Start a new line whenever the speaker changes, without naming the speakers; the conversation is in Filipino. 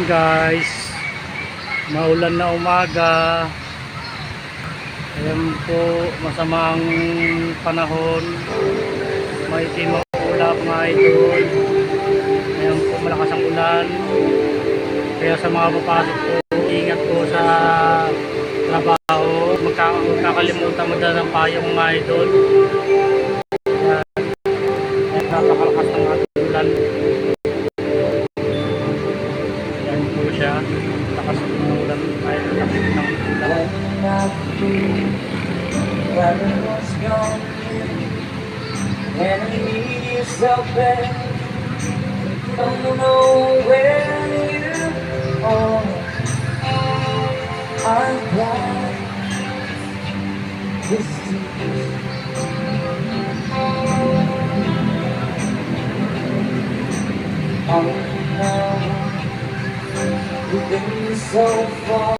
guys, maulan na umaga. Ayan po, masamang panahon, may timulap mga idol. Ayan po, malakas ang ulan, kaya sa mga papasok po, ingat po sa trabaho. Magkakalimutan mo dala ng payong mga idol. Ayan, napakalakas ng ating ulan. Ayan po siya, lakas ng ulan, ay lakas ng ulan.
When it was gone, and I need yourself back, don't know where you are. I'm glad this is all now. You've been so far.